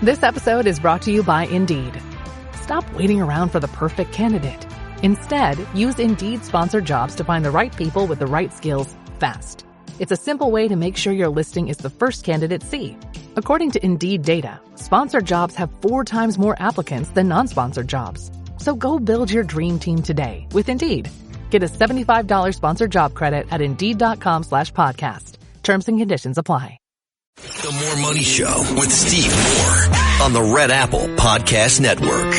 This episode is brought to you by Indeed. Stop waiting around for the perfect candidate. Instead, use Indeed sponsored jobs to find the right people with the right skills fast. It's a simple way to make sure your listing is the first candidates see. According to Indeed data, sponsored jobs have 4 times more applicants than non-sponsored jobs. So go build your dream team today with Indeed. Get a $75 sponsored job credit at Indeed.com/podcast. Terms and conditions apply. The More Money Show with Steve Moore on the Red Apple Podcast Network.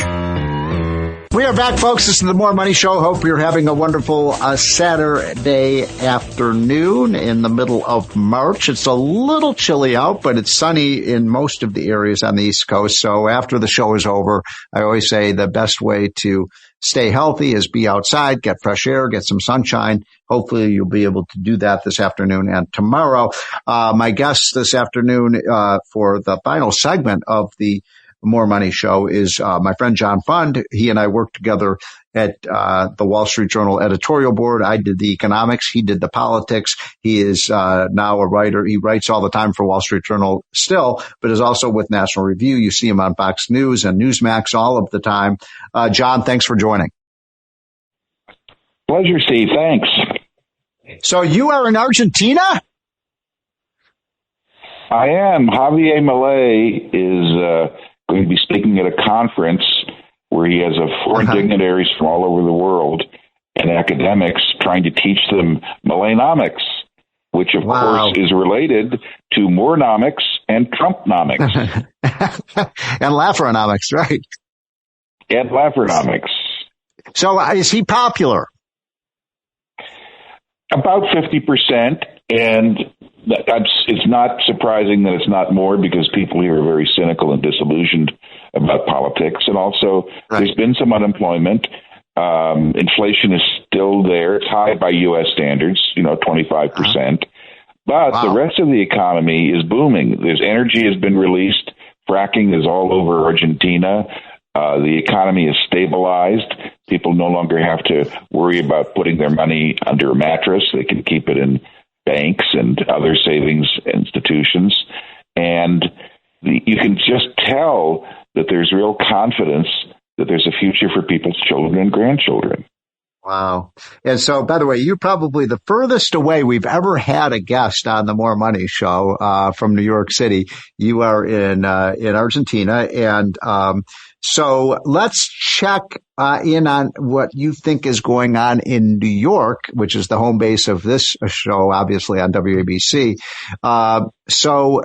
We are back, folks. This is the More Money Show. Hope you're having a wonderful Saturday afternoon in the middle of March. It's a little chilly out, but it's sunny in most of the areas on the East Coast. So after the show is over, I always say the best way to stay healthy is be outside, get fresh air, get some sunshine. Hopefully you'll be able to do that this afternoon and tomorrow. My guest this afternoon for the final segment of the More Money Show is my friend John Fund. He and I worked together at the Wall Street Journal editorial board. I did the economics. He did the politics. He is now a writer. He writes all the time for Wall Street Journal still, but is also with National Review. You see him on Fox News and Newsmax all of the time. John, thanks for joining. Pleasure, Steve. Thanks. So you are in Argentina? I am. Javier Milei is going to be speaking at a conference where he has foreign dignitaries from all over the world and academics trying to teach them Mileinomics, which of course is related to Moorenomics and Trumpnomics. And Lafferonomics, right? And Lafferonomics. So is he popular? About 50%, and it's not surprising that it's not more because people here are very cynical and disillusioned about politics. And also, there's been some unemployment. Inflation is still there. It's high by U.S. standards, 25%. But the rest of the economy is booming. There's energy has been released. Fracking is all over Argentina. The economy is stabilized. People no longer have to worry about putting their money under a mattress. They can keep it in banks and other savings institutions. And you can just tell that there's real confidence that there's a future for people's children and grandchildren. Wow. And so, by the way, you're probably the furthest away we've ever had a guest on the More Money Show from New York City. You are in Argentina. And so let's check in on what you think is going on in New York, which is the home base of this show, obviously on WABC. So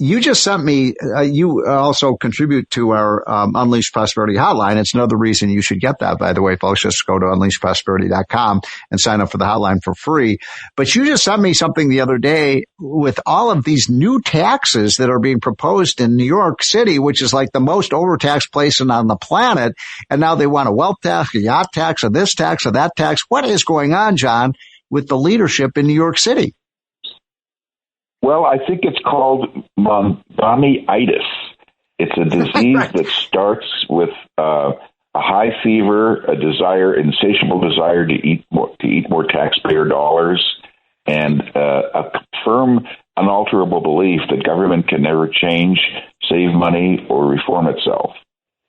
you just sent me, you also contribute to our Unleash Prosperity hotline. It's another reason you should get that, by the way, folks. Just go to unleashprosperity.com and sign up for the hotline for free. But you just sent me something the other day with all of these new taxes that are being proposed in New York City, which is like the most overtaxed place on the planet. And now they want a wealth tax, a yacht tax, or this tax, or that tax. What is going on, John, with the leadership in New York City? Well, I think it's called Mommyitis. It's a disease that starts with a high fever, a desire, insatiable desire to eat more taxpayer dollars, and a firm, unalterable belief that government can never change, save money, or reform itself.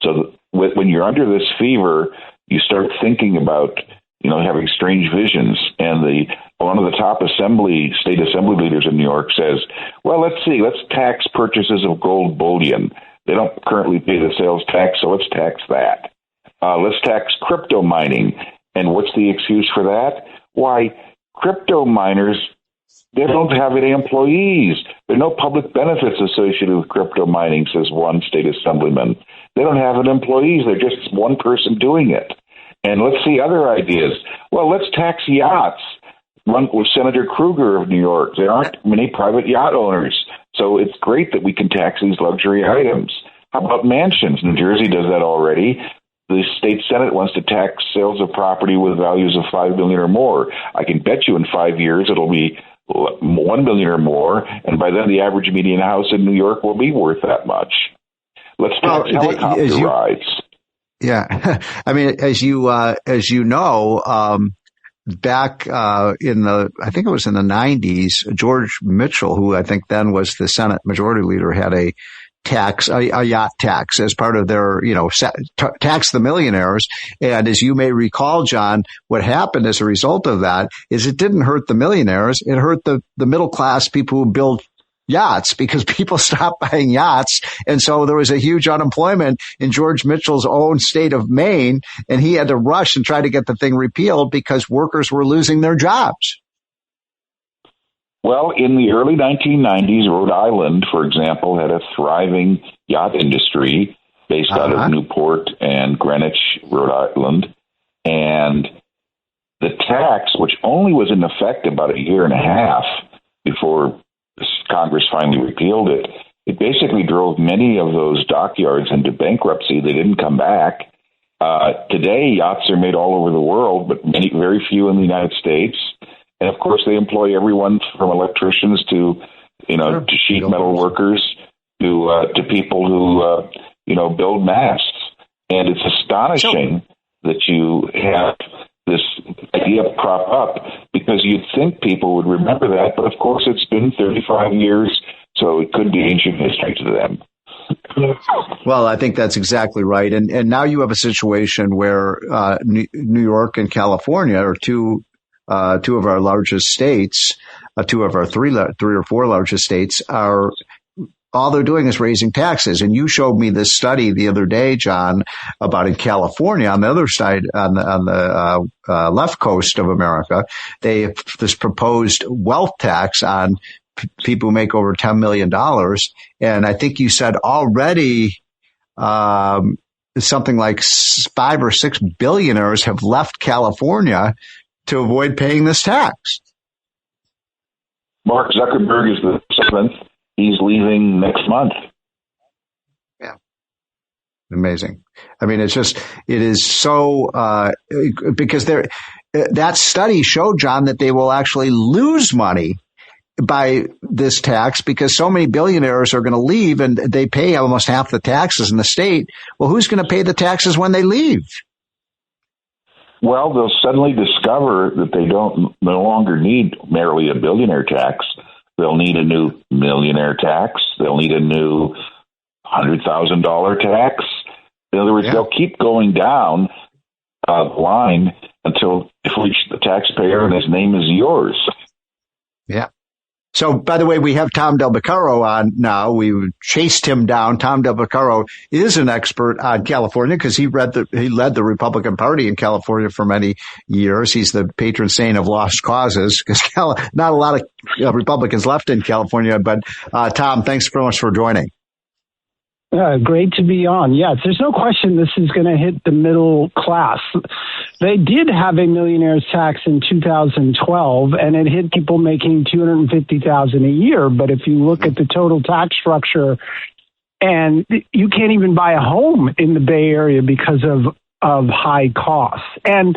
So when you're under this fever, you start thinking about having strange visions. And one of the top state assembly leaders in New York says, well, let's tax purchases of gold bullion. They don't currently pay the sales tax, so let's tax that. Let's tax crypto mining. And what's the excuse for that? Why, crypto miners, they don't have any employees. There are no public benefits associated with crypto mining, says one state assemblyman. They don't have any employees. They're just one person doing it. And let's see other ideas. Well, let's tax yachts. Run with Senator Kruger of New York. There aren't many private yacht owners. So it's great that we can tax these luxury items. How about mansions? New Jersey does that already. The state Senate wants to tax sales of property with values of $5 million or more. I can bet you in 5 years it'll be $1 million or more. And by then the average median house in New York will be worth that much. Let's tax helicopter rides. Yeah. I mean, as you know, back I think it was in the 90s, George Mitchell, who I think then was the Senate Majority Leader, had a tax, a yacht tax as part of their, tax the millionaires. And as you may recall, John, what happened as a result of that is it didn't hurt the millionaires. It hurt the middle class people who build yachts because people stopped buying yachts. And so there was a huge unemployment in George Mitchell's own state of Maine. And he had to rush and try to get the thing repealed because workers were losing their jobs. Well, in the early 1990s, Rhode Island, for example, had a thriving yacht industry based out of Newport and Greenwich, Rhode Island. And the tax, which only was in effect about a year and a half before Congress finally repealed it, it basically drove many of those dockyards into bankruptcy. They didn't come back. Today, yachts are made all over the world, but very few in the United States. And of course, they employ everyone from electricians to sheet metal workers to people who build masts. And it's astonishing that you have this idea prop up because you'd think people would remember that, but of course it's been 35 years, so it could be ancient history to them. Well, I think that's exactly right. And now you have a situation where New York and California are two of our largest states, two of our three or four largest states are. All they're doing is raising taxes. And you showed me this study the other day, John, about in California on the other side, on the left coast of America, they have this proposed wealth tax on people who make over $10 million. And I think you said already, something like 5 or 6 billionaires have left California to avoid paying this tax. Mark Zuckerberg is the 7th. He's leaving next month. Yeah. Amazing. I mean, it is so, because that study showed, John, that they will actually lose money by this tax because so many billionaires are going to leave and they pay almost half the taxes in the state. Well, who's going to pay the taxes when they leave? Well, they'll suddenly discover that they no longer need merely a billionaire tax. They'll need a new millionaire tax. They'll need a new $100,000 tax. In other words, they'll keep going down the line until they reach the taxpayer and his name is yours. Yeah. So, by the way, we have Tom Del Beccaro on now. We chased him down. Tom Del Beccaro is an expert on California because he led the Republican Party in California for many years. He's the patron saint of lost causes because not a lot of Republicans left in California. But Tom, thanks very much for joining. Great to be on. Yes, there's no question this is going to hit the middle class. They did have a millionaire's tax in 2012, and it hit people making $250,000 a year. But if you look at the total tax structure, and you can't even buy a home in the Bay Area because of high costs. And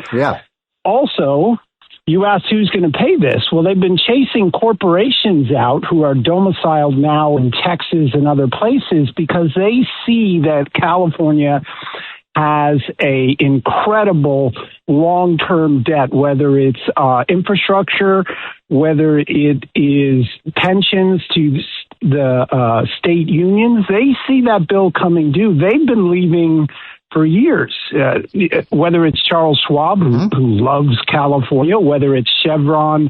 also, you asked who's going to pay this. Well, they've been chasing corporations out who are domiciled now in Texas and other places because they see that California has a incredible long-term debt, whether it's infrastructure, whether it is pensions to the state unions. They see that bill coming due. They've been leaving for years, whether it's Charles Schwab, who loves California, whether it's Chevron,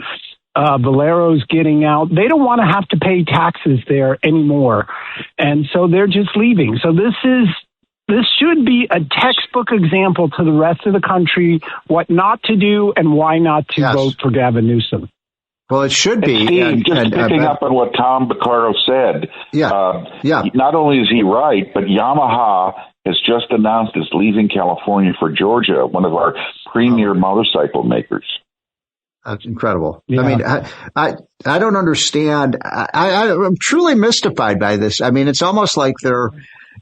Valero's getting out. They don't want to have to pay taxes there anymore. And so they're just leaving. So this should be a textbook example to the rest of the country, what not to do and why not to vote for Gavin Newsom. Well, it should be. Steve, picking up on what Tom Beccaro said, not only is he right, but Yamaha has just announced it's leaving California for Georgia, one of our premier motorcycle makers. That's incredible. Yeah. I mean, I don't understand. I'm truly mystified by this. I mean, it's almost like they're,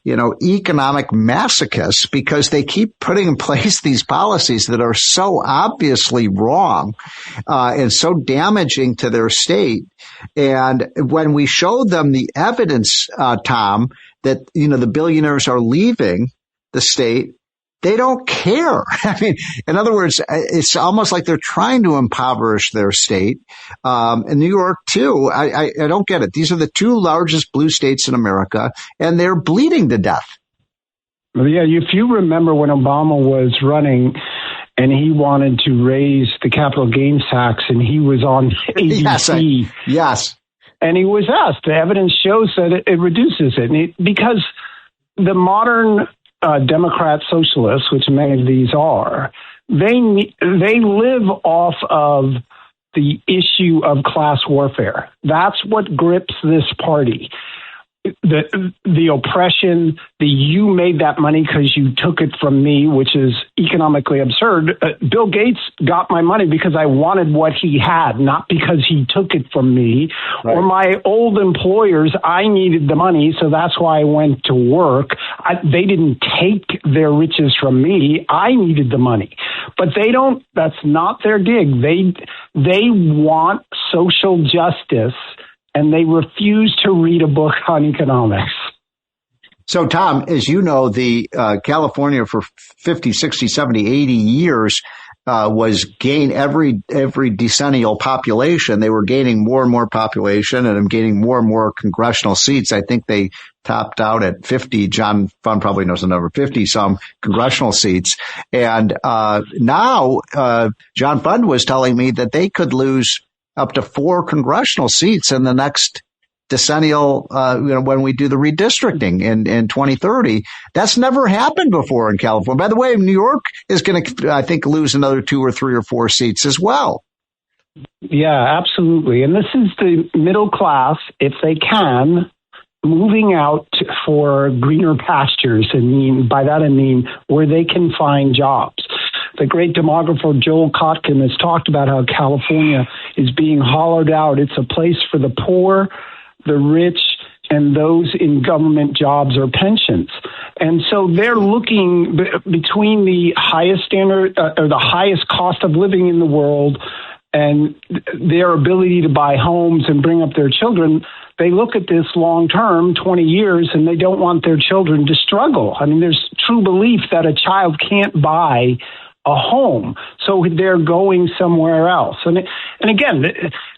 economic masochists because they keep putting in place these policies that are so obviously wrong, and so damaging to their state. And when we showed them the evidence, Tom, that, the billionaires are leaving the state, they don't care. I mean, in other words, it's almost like they're trying to impoverish their state. In New York, too, I don't get it. These are the two largest blue states in America, and they're bleeding to death. Yeah, if you remember when Obama was running and he wanted to raise the capital gains tax and he was on ABC. Yes. And he was asked, the evidence shows that it reduces it. Because the modern Democrat socialists, which many of these are, they live off of the issue of class warfare. That's what grips this party. The oppression, you made that money because you took it from me, which is economically absurd. Bill Gates got my money because I wanted what he had, not because he took it from me. Right. Or my old employers, I needed the money, so that's why I went to work. They didn't take their riches from me. I needed the money. But they don't, that's not their gig. They want social justice, and they refuse to read a book on economics. So, Tom, as you know, the California for 50, 60, 70, 80 years was gain every decennial population. They were gaining more and more population and gaining more and more congressional seats. I think they topped out at 50. John Fund probably knows the number, 50 some congressional seats. And now John Fund was telling me that they could lose up to 4 congressional seats in the next decennial, when we do the redistricting in 2030. That's never happened before in California. By the way, New York is going to, I think, lose another 2 or 3 or 4 seats as well. Yeah, absolutely. And this is the middle class, if they can, moving out for greener pastures. And by that I mean where they can find jobs. The great demographer Joel Kotkin has talked about how California is being hollowed out. It's a place for the poor, the rich, and those in government jobs or pensions. And so they're looking between the highest standard or the highest cost of living in the world and their ability to buy homes and bring up their children. They look at this long term, 20 years, and they don't want their children to struggle. I mean, there's true belief that a child can't buy a home, so they're going somewhere else. And again,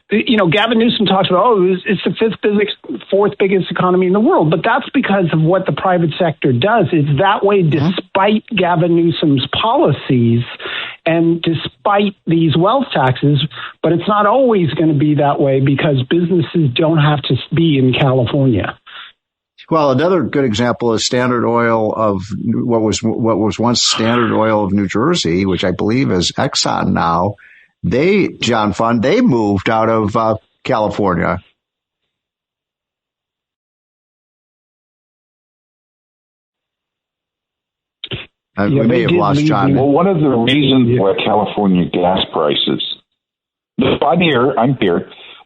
Gavin Newsom talks about, it's the 4th biggest economy in the world, but that's because of what the private sector does. It's that way despite Gavin Newsom's policies and despite these wealth taxes, but it's not always going to be that way because businesses don't have to be in California. Well, another good example is Standard Oil of what was once Standard Oil of New Jersey, which I believe is Exxon now. John Fund, they moved out of California. We may have lost John. Well, one of the reasons why California gas prices, I'm here.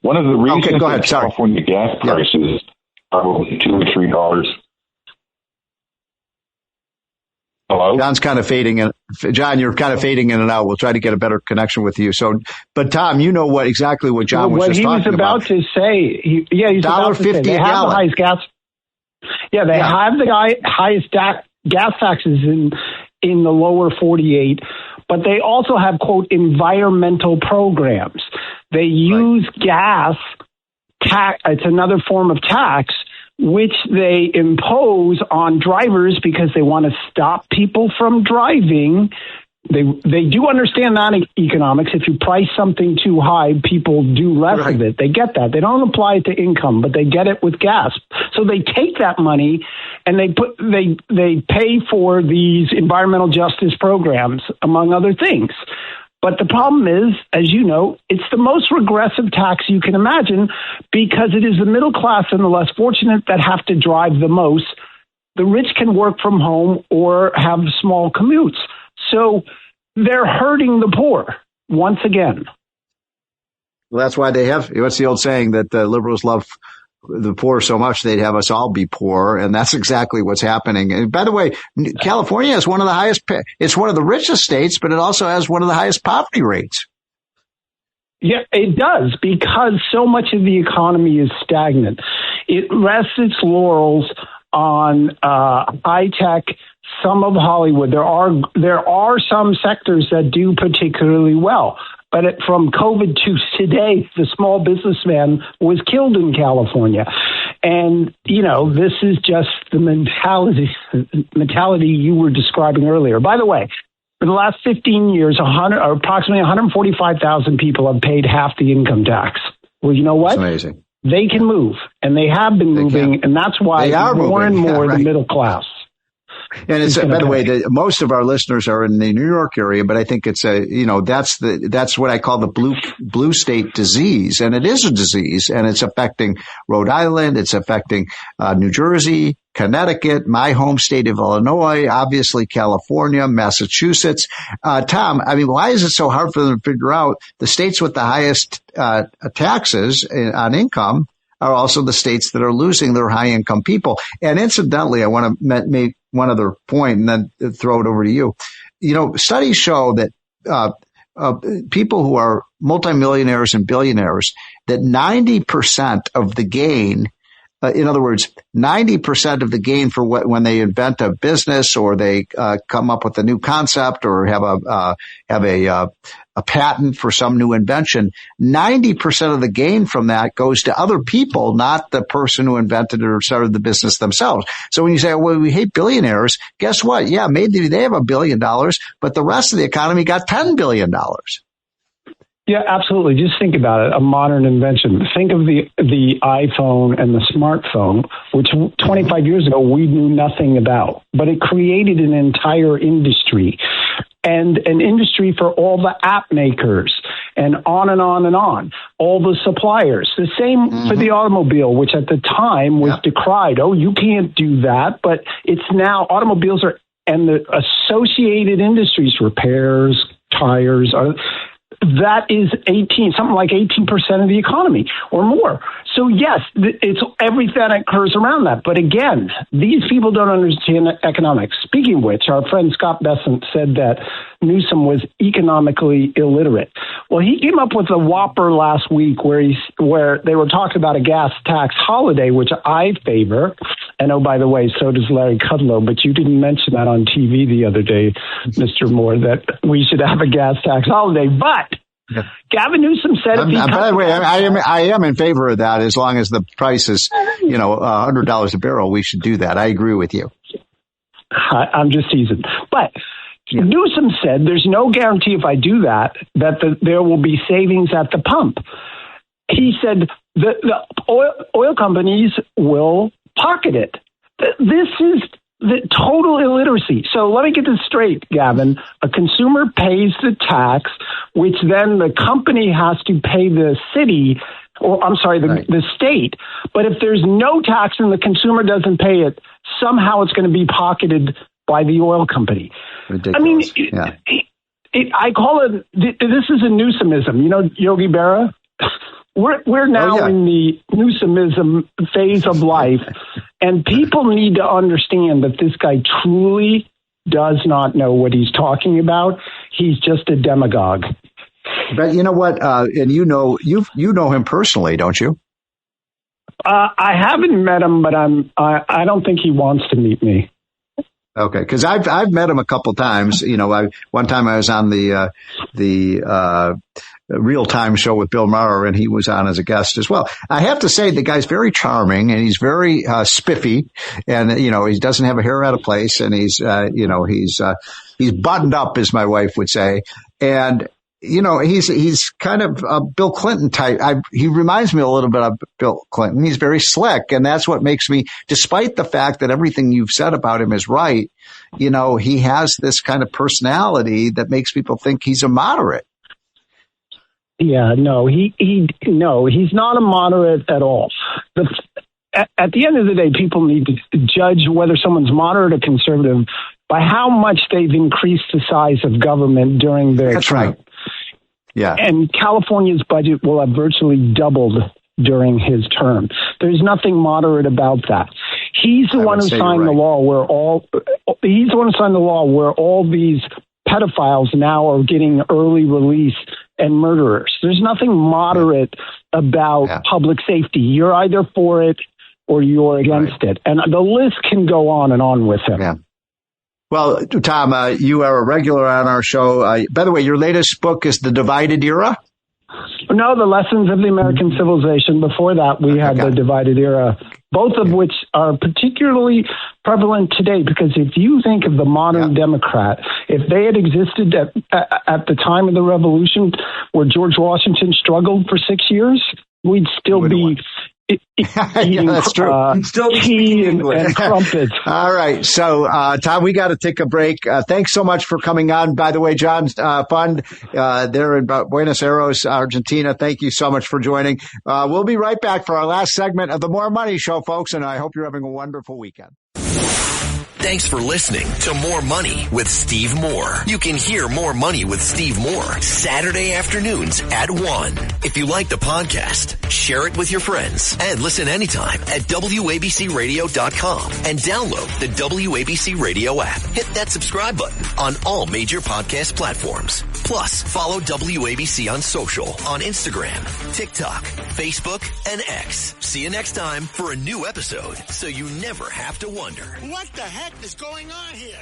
One of the reasons why California gas prices probably $2 or $3. Hello? John's kind of fading in. John, you're kind of fading in and out. We'll try to get a better connection with you. So, but Tom, you know exactly what John was just talking about. What he was about to say. He's about to say they have the highest gas. Yeah, they have the highest gas taxes in the lower 48, but they also have, quote, environmental programs. They use gas tax. It's another form of tax, which they impose on drivers because they want to stop people from driving. They do understand that in economics. If you price something too high, people do less of it. They get that. They don't apply it to income, but they get it with gas. So they take that money and they pay for these environmental justice programs, among other things. But the problem is, as you know, it's the most regressive tax you can imagine because it is the middle class and the less fortunate that have to drive the most. The rich can work from home or have small commutes. So they're hurting the poor once again. Well, that's why they have, what's the old saying that the liberals love the poor so much they'd have us all be poor. And that's exactly what's happening. And by the way, California is one of the highest, it's one of the richest states, but it also has one of the highest poverty rates. Yeah, it does, because so much of the economy is stagnant. It rests its laurels on high tech, some of Hollywood. There are some sectors that do particularly well. But from COVID to today, the small businessman was killed in California. And, this is just the mentality you were describing earlier. By the way, for the last 15 years, approximately 145,000 people have paid half the income tax. Well, you know what? That's amazing. They can move, and they have been moving, and that's why more and more the middle class. And it's, by the way, most of our listeners are in the New York area, but I think it's that's what I call the blue state disease. And it is a disease, and it's affecting Rhode Island. It's affecting New Jersey, Connecticut, my home state of Illinois, obviously California, Massachusetts. Tom, why is it so hard for them to figure out the states with the highest taxes on income are also the states that are losing their high income people? And incidentally, I want to make one other point and then throw it over to you. Studies show that people who are multimillionaires and billionaires, that 90% of the gain, in other words, 90% of the gain for when they invent a business or they come up with a new concept or have a patent for some new invention, 90% of the gain from that goes to other people, not the person who invented it or started the business themselves. So when you say, well, we hate billionaires, guess what? Yeah, maybe they have $1 billion, but the rest of the economy got $10 billion. Yeah, absolutely. Just think about it. A modern invention. Think of the iPhone and the smartphone, which 25 years ago we knew nothing about, but it created an entire industry and an industry for all the app makers and on and on and on, all the suppliers. The same for the automobile, which at the time was decried. Oh, you can't do that. But it's now automobiles and the associated industries, repairs, tires, that is something like 18% of the economy or more. So yes, it's everything that occurs around that. But again, these people don't understand economics. Speaking of which, our friend Scott Bessent said that Newsom was economically illiterate. Well, he came up with a whopper last week where they were talking about a gas tax holiday, which I favor. And oh, by the way, so does Larry Kudlow, but you didn't mention that on TV the other day, Mr. Moore, that we should have a gas tax holiday. But Gavin Newsom said, by the way, I am in favor of that as long as the price is, $100 a barrel. We should do that. I agree with you. I'm just teasing. But Newsom said there's no guarantee if I do that there will be savings at the pump. He said the oil companies will pocket it. This is the total illiteracy. So let me get this straight, Gavin. A consumer pays the tax, which then the company has to pay the city, or I'm sorry, the state. But if there's no tax and the consumer doesn't pay it, somehow it's going to be pocketed by the oil company. Ridiculous. I call it, this is a Newsomism. Yogi Berra? We're now in the Newsomism phase of life, and people need to understand that this guy truly does not know what he's talking about. He's just a demagogue. But you know what? And you know him personally, don't you? I haven't met him, but I don't think he wants to meet me. Okay, because I've met him a couple times. One time I was on the Real Time show with Bill Maher, and he was on as a guest as well. I have to say the guy's very charming, and he's very spiffy, and he doesn't have a hair out of place, and he's buttoned up, as my wife would say, and he's kind of a Bill Clinton type. He reminds me a little bit of Bill Clinton. He's very slick, and that's what makes me, despite the fact that everything you've said about him is right, he has this kind of personality that makes people think he's a moderate. Yeah, no, he's not a moderate at all. At the end of the day, people need to judge whether someone's moderate or conservative by how much they've increased the size of government during their term. Right. Yeah. And California's budget will have virtually doubled during his term. There's nothing moderate about that. He's the one who signed the law where all these pedophiles now are getting early release and murderers. There's nothing moderate about public safety. You're either for it or you're against it. And the list can go on and on with him. Yeah. Well, Tom, you are a regular on our show. By the way, your latest book is The Divided Era? No, The Lessons of the American Civilization. Before that, we had The Divided Era, both of which are particularly prevalent today, because if you think of the modern Democrat, if they had existed at the time of the Revolution where George Washington struggled for 6 years, we'd still be eating that's true. still tea and crumpets. All right. So, Tom, we got to take a break. Thanks so much for coming on. By the way, John's Fund, they're in Buenos Aires, Argentina. Thank you so much for joining. We'll be right back for our last segment of the More Money Show, folks, and I hope you're having a wonderful weekend. Thanks for listening to More Money with Steve Moore. You can hear More Money with Steve Moore Saturday afternoons at 1. If you like the podcast, share it with your friends and listen anytime at WABCRadio.com and download the WABC Radio app. Hit that subscribe button on all major podcast platforms. Plus, follow WABC on social on Instagram, TikTok, Facebook, and X. See you next time for a new episode so you never have to wonder. What the heck is going on here?